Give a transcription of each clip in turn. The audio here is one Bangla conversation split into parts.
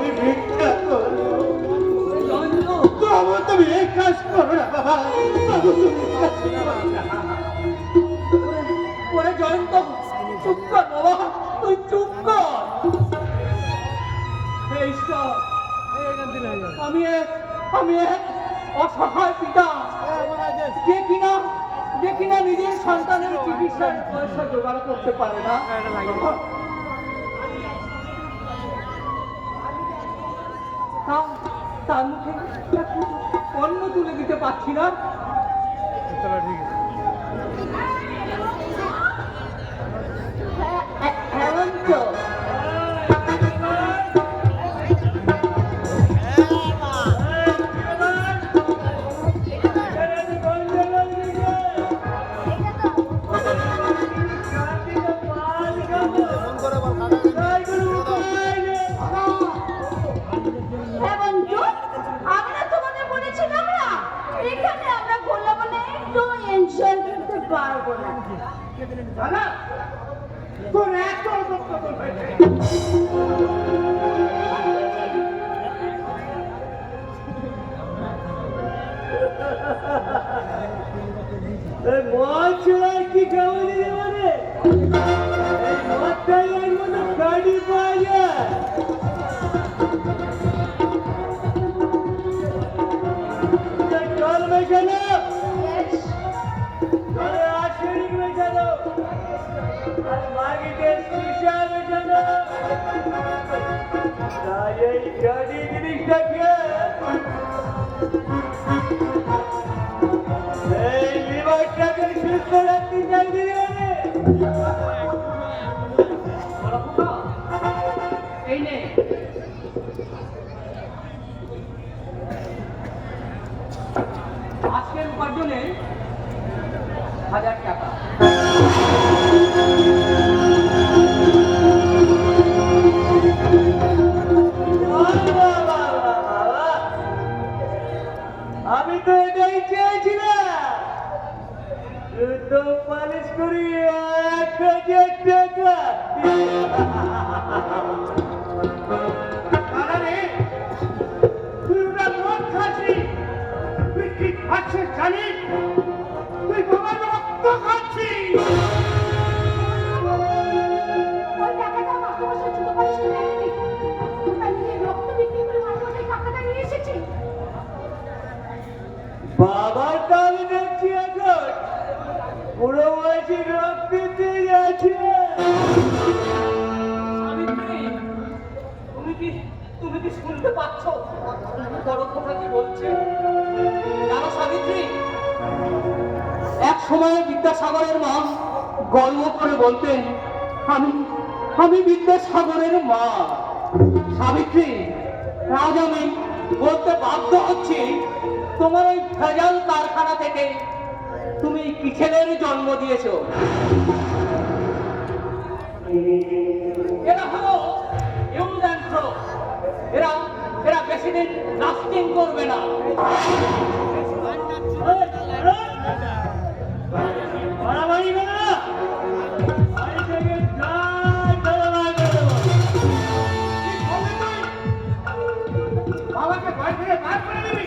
তুমি ভিক্ষা করো, তবু তুমি এই কাজ করো না বাবা, তবু তুমি এই কাজ করো না। ওরে জয়ন্ত, চুপ কর বাবা, তুই চুপ কর। হে ঈশ্বর, আমি এক অসহায় পিতা, যে কিনা নিজের সন্তানের চিকিৎসার পয়সা জোগাড় করতে পারে না। তার মুখে অন্ন তুলে দিতে পারছি না। হেমন্ত, তোর এত অপরাধ হয়েছে, মদ চড়ায় কি খাওয়ানি মানে মদটাই এর মতো গাড়ি পাওয়া যায়। জল মেশানো, জলে আর্সেনিক মেশানো, আর মাগিতে সীসা মেশানো, তাই এই গাড়ি জিনিসটাকে এই লিভারটাকে সুস্থ রাখতে চাই দিদি মানে। এই নে, আজকের উপার্জনে 1000 টাকা। আমি তো এটাই চেয়েছিলাম, তো পালিশ করি 1000 টাকা। তুই ওটা মদ খাচ্ছিস, তুই কি খাচ্ছিস জানিস? তুই বাবার রক্ত খাচ্ছিস। ওই টাকাটা মাকে বসে ছোট পালিশ করে আনবি। ওটা নিয়ে রক্ত বিক্রি করে মাকে বসে টাকাটা নিয়ে এসেছি। বাবার দাম দেখছি এখন পুরো বয়সী রক্ত দিতে যাচ্ছে। সাবিত্রী, তুমি কি শুনতে পাচ্ছ বড় কথা কি বলছে? জানো সাবিত্রী, এক সময় বিদ্যাসাগরের মা গর্ব করে বলতেন, আমি বিদ্যাসাগরের মা। সাবিত্রী, আজ আমি বলতে বাধ্য হচ্ছি, তোমার ওই ভেজাল কারখানা থেকে তুমি কি ছেলের জন্ম দিয়েছো। এরা হলো ইউজেন্ট্র, এরা বেশি দিন লাস্টিং করবে না। মারামারি করো না, বাড়ি থেকে যাই মারামারি করে দেবো। বাবাকে বাড়ি থেকে বার করে দিবি।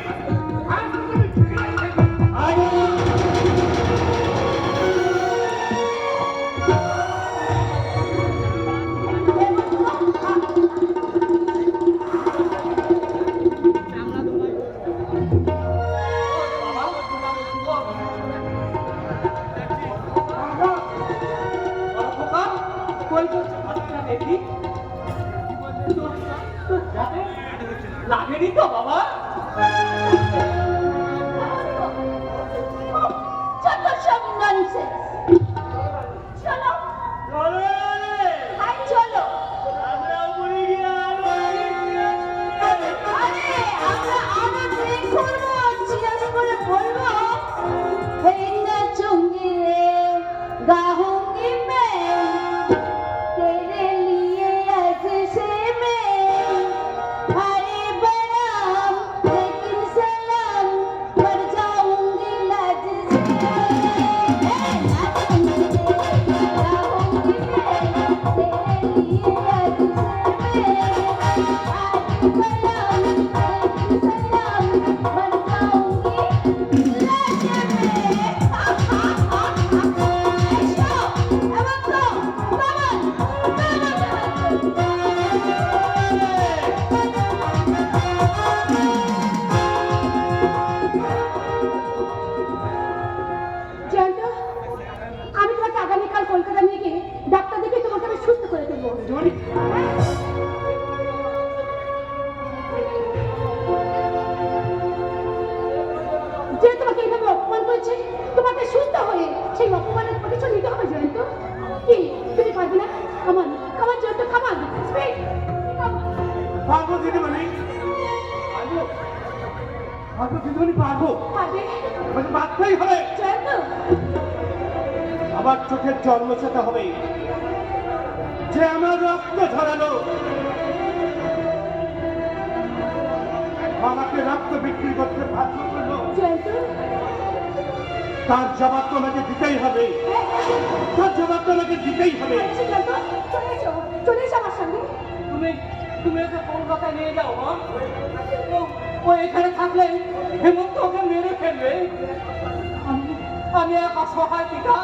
লাগেনি তো বাবা? যত সব ননসেন্স। চলো, আই চলো। আমরা উপরে গিয়ে আরে আমরা আরো ব্রেক করবো, চিয়ার্স করে বলবো, এই না চুঙ্গি রে গাহুঙ্গি মে, তেরে লিয়ে আজ সে মে, আরে বরাম লেকিন সালাম, মর যাऊंगी লাজ সে, এই না চুঙ্গি রে গাহুঙ্গি মে, তেরে লিয়ে আজ সে মে, হয়তো দিদিমণি পারবো, পারবে আমাকে বাঁচতেই হবে। জয়ন্ত আমার চোখের জল মোছাতে হবে, যে আমার রক্ত ঝরালো, আমাকে রক্ত বিক্রি করতে বাধ্য করলো, জয়ন্ত তার জবাব তোমাকে দিতেই হবে, তার জবাব তোমাকে দিতেই হবে। এসো জয়ন্ত, চলে এসো আমার সঙ্গে। তুমি তুমি ওকে কলকাতায় নিয়ে যাও মা। ও এখানে থাকলে হেমন্ত ওকে মেরে ফেলবে। আমি এক অসহায় পিতা,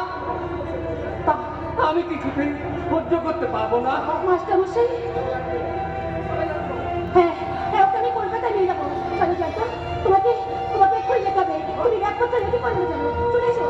আমি কিছুতেই সহ্য করতে পারবো না। মাস্টার মশাই, হ্যাঁ হ্যাঁ, ওকে আমি কলকাতায় নিয়ে যাবো। চলো জয়ন্ত, তোমাকে তোমাকে এক্ষুনি যেতে হবে। তুমি ব্যাগ পত্র রেডি করে চলে এসো।